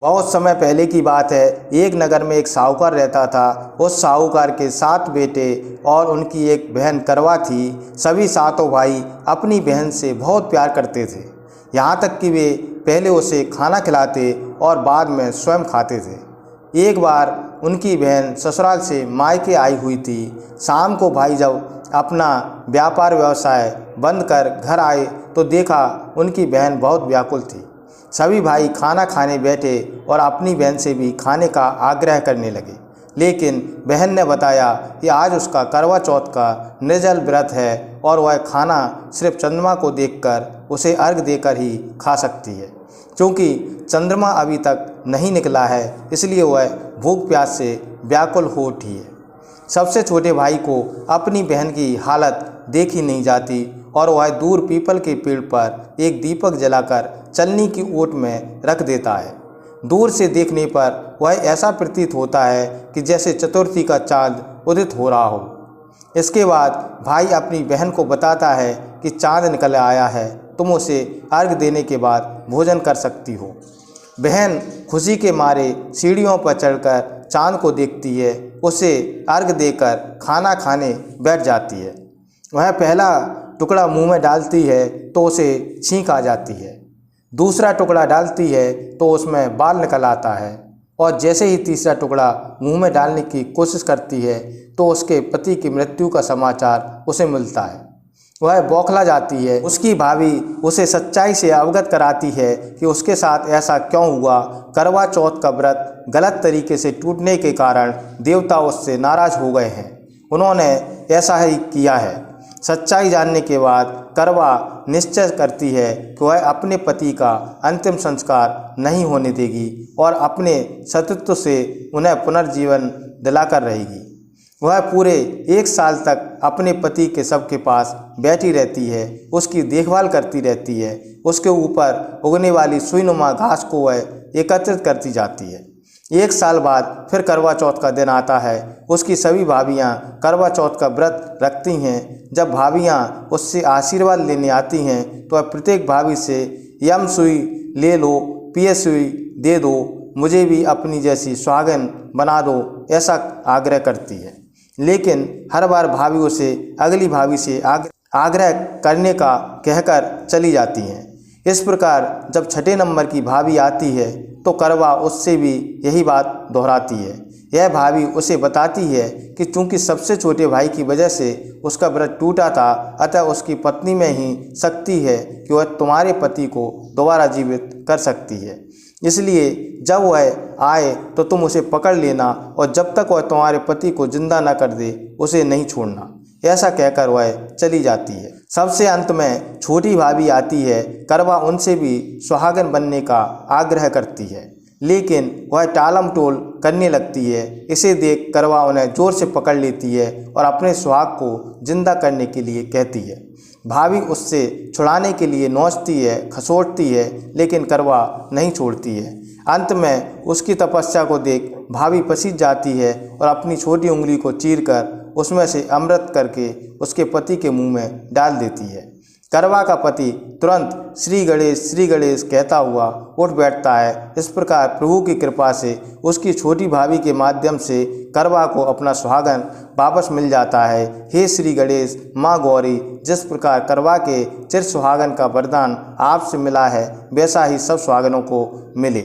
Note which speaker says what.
Speaker 1: बहुत समय पहले की बात है। एक नगर में एक साहूकार रहता था। उस साहूकार के 7 बेटे और उनकी एक बहन करवा थी। सभी सातों भाई अपनी बहन से बहुत प्यार करते थे, यहाँ तक कि वे पहले उसे खाना खिलाते और बाद में स्वयं खाते थे। एक बार उनकी बहन ससुराल से मायके आई हुई थी। शाम को भाई जब अपना व्यापार व्यवसाय बंद कर घर आए तो देखा उनकी बहन बहुत व्याकुल थी। सभी भाई खाना खाने बैठे और अपनी बहन से भी खाने का आग्रह करने लगे, लेकिन बहन ने बताया कि आज उसका करवा चौथ का निर्जल व्रत है और वह खाना सिर्फ चंद्रमा को देखकर उसे अर्घ देकर ही खा सकती है। क्योंकि चंद्रमा अभी तक नहीं निकला है, इसलिए वह भूख प्यास से व्याकुल हो उठी है। सबसे छोटे भाई को अपनी बहन की हालत देखी नहीं जाती और वह दूर पीपल के पेड़ पर एक दीपक जलाकर चलनी की ओट में रख देता है। दूर से देखने पर वह ऐसा प्रतीत होता है कि जैसे चतुर्थी का चांद उदित हो रहा हो। इसके बाद भाई अपनी बहन को बताता है कि चांद निकल आया है, तुम उसे अर्घ देने के बाद भोजन कर सकती हो। बहन खुशी के मारे सीढ़ियों पर चढ़कर चांद को देखती है, उसे अर्घ देकर खाना खाने बैठ जाती है। वह पहला टुकड़ा मुंह में डालती है तो उसे छींक आ जाती है। दूसरा टुकड़ा डालती है तो उसमें बाल निकल आता है और जैसे ही तीसरा टुकड़ा मुंह में डालने की कोशिश करती है तो उसके पति की मृत्यु का समाचार उसे मिलता है। वह बौखला जाती है। उसकी भाभी उसे सच्चाई से अवगत कराती है कि उसके साथ ऐसा क्यों हुआ। करवा चौथ का व्रत गलत तरीके से टूटने के कारण देवता उससे नाराज हो गए हैं। उन्होंने ऐसा ही किया है। सच्चाई जानने के बाद करवा निश्चय करती है कि वह अपने पति का अंतिम संस्कार नहीं होने देगी और अपने सतीत्व से उन्हें पुनर्जीवन दिलाकर रहेगी। वह पूरे 1 साल तक अपने पति के शव के पास बैठी रहती है, उसकी देखभाल करती रहती है। उसके ऊपर उगने वाली सुईनुमा घास को वह एकत्रित करती जाती है। 1 साल बाद फिर करवा चौथ का दिन आता है। उसकी सभी भाभियाँ करवा चौथ का व्रत रखती हैं। जब भाभियाँ उससे आशीर्वाद लेने आती हैं तो वह प्रत्येक भाभी से यम सुई ले लो, पिए सुई दे दो, मुझे भी अपनी जैसी सुहागन बना दो, ऐसा आग्रह करती है। लेकिन हर बार भाभी उसे अगली भाभी से आग्रह करने का कहकर चली जाती हैं। इस प्रकार जब 6ठे नंबर की भाभी आती है तो करवा उससे भी यही बात दोहराती है। यह भाभी उसे बताती है कि चूंकि सबसे छोटे भाई की वजह से उसका व्रत टूटा था, अतः उसकी पत्नी में ही शक्ति है कि वह तुम्हारे पति को दोबारा जीवित कर सकती है। इसलिए जब वह आए तो तुम उसे पकड़ लेना और जब तक वह तुम्हारे पति को जिंदा न कर दे उसे नहीं छोड़ना। ऐसा कहकर वह चली जाती है। सबसे अंत में छोटी भाभी आती है। करवा उनसे भी सुहागन बनने का आग्रह करती है, लेकिन वह टालम टोल करने लगती है। इसे देख करवा उन्हें जोर से पकड़ लेती है और अपने सुहाग को जिंदा करने के लिए कहती है। भाभी उससे छुड़ाने के लिए नोचती है, खसोटती है, लेकिन करवा नहीं छोड़ती है। अंत में उसकी तपस्या को देख भाभी पसीज जाती है और अपनी छोटी उंगली को चीरकर उसमें से अमृत करके उसके पति के मुंह में डाल देती है। करवा का पति तुरंत श्री गणेश कहता हुआ उठ बैठता है। इस प्रकार प्रभु की कृपा से उसकी छोटी भाभी के माध्यम से करवा को अपना सुहागन वापस मिल जाता है। हे श्री गणेश, माँ गौरी, जिस प्रकार करवा के चिर सुहागन का वरदान आपसे मिला है, वैसा ही सब सुहागनों को मिले।